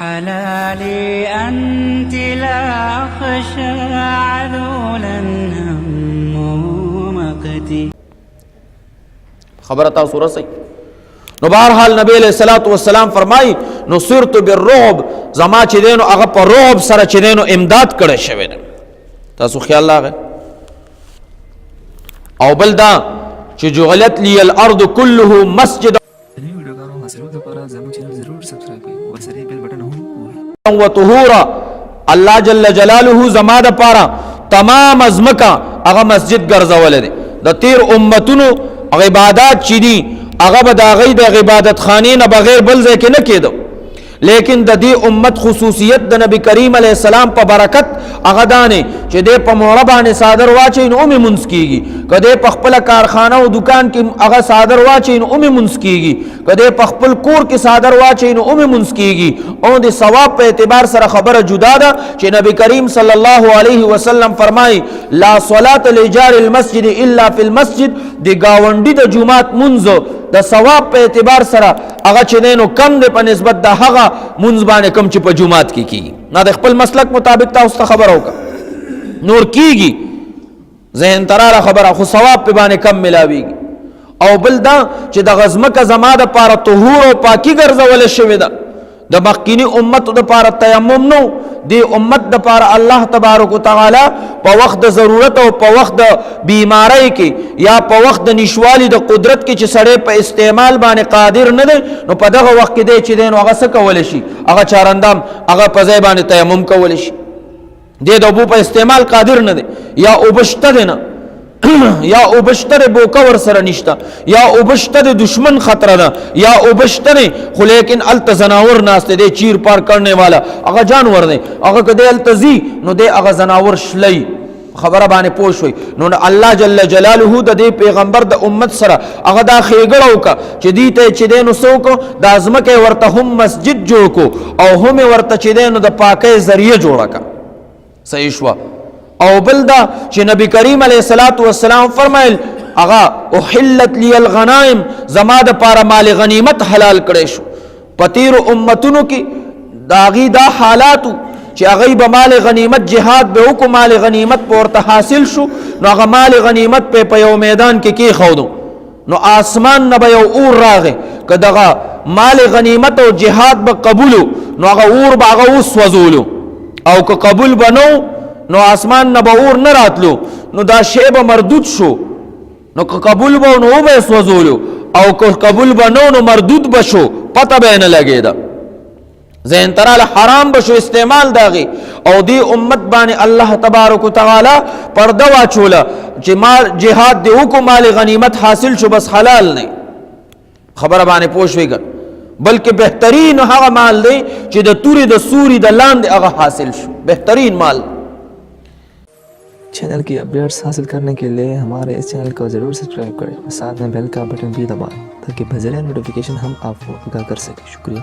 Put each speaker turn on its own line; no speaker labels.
حلالي أنت لا أخشى عذولا همه مقتي.
خبر تاسو رسي نو بہرحال نبی علیہ الصلوۃ والسلام فرمائی نصرت بالرعب زما چې دینو هغه په رعب سره چې دینو امداد کړی شوی دی. تاسو خیال راغی او بل دا چې جعلت لی الارض كله مسجد وطهورا الله جل جلاله زما د پاره تمام ازمکا هغه مسجد ګرځول دي. د تیر امتونو عبادات چې دي هغه به د هغې د عبادت خانې نه بغیر بل ځای کې نه کېدو، لیکن د دې امت خصوصیت د نبی کریم علیه السلام په برکت هغه دانې چې دی په موړه باندې صادر واچوي نو اومې منځ کېږي، که دی په خپله کارخانه او دکان کې هغه صادر واچوي نو اومې منځ کېږي، که دی په خپل کور کې صادر واچوي نو اومې منځ کېږي. او د ثواب په اعتبار سره خبره جدا ده چې نبی کریم صلی الله علیه وسلم فرمایي لا صلاة لجار المسجد الا فی المسجد، د ګاونډي د جومات منځ د ثواب په اعتبار سره هغه چې دی نو کم دی په نسبت د هغه منځ باندې کم چې په جومات کې کېږي. نه د خپل مسلک مطابق تاسو ته خبره وکړه نور کېږي ذهن تراله خبره خو ثواب په باندې کم ملاویږي. او بل دا چې د غزمکه زما د پاره طهور او پاکي ګرځول شوې ده. د مخکینی امت د پاره تیمم نو، دی امت د پاره الله تبارک وتعالی په وخت د ضرورت او په وخت د بیماری کې یا په وخت د نشوالي د قدرت کې چې سړی په استعمال باندې قادر نه دی نو په دغه وخت کې دی چې دی نو هغه څه کولی شي، هغه چارندام هغه په ځای باندې تیمم کولی شي. دی د اوبو په استعمال قادر نه دی یا اوبه شته دی نه یا اوبه شته دی بوکه ورسره نشته یا اوبه شته دی دشمن خطره ده یا اوبه شته دی خو لیکن هلته زناور ناست دی چیر پار کرنے والا هغه جانور دی، هغه که دی هلته ځي نو دی هغه زناور شلی. خبره باندې پوه شوي نو الله جل جلاله د دې پیغمبر د امت سره هغه دا ښېګړه وکړه چې دې ته چې دی نو څه وکړو دا ځمکه یې ورته هم مسجد جوړ کړو او هم یې ورته چې دی نو د پاکۍ ذریعه جوړه کړه. صحیح شوه. او بل دا چې نبی کریم علیه الصلاۃ والسلام فرمایل هغه احلت لی الغنائم زما د پاره مال غنیمت حلال کړی شو. په تیرو امتونو کې د هغې دا حالاتو چې هغوی به مال غنیمت جهاد به وکړو، مال غنیمت په ورته حاصل شو نو هغه مال غنیمت په یو میدان کې کېښودو نو آسمان نه به یو اور راغی که دغه مال غنیمت او جهاد به قبولو نو هغه اور به هغه وسوځولو، او که قبول به نو نو آسمان نه به اور نه راتلو نو دا شی به مردود شو، نو که قبول به نو به سوځولو او که قبول به نو مردود به شو، پته به نه لګېده، ذهن تراله حرام به شو استعمال داغي. او دی امت باندې الله تبارک وتعالی پرده واچوله چې مال جهاد دی وکړو مال غنیمت حاصل شو بس حلال نه. خبره باندې پوه شوئ که بلکې بهترین هغه مال دی چې د تورې د سوري د لاندې هغه حاصل شو، بهترین مال.
چینل کی اپڈیٹس حاصل کرنے کے لیے ہمارے اس چینل کو ضرور سبسکرائب کریں، ساتھ میں بیل کا بٹن بھی دبائیں تاکہ بذریعہ نوٹیفیکیشن ہم آپ کو آگاہ کر سکیں. شکریہ.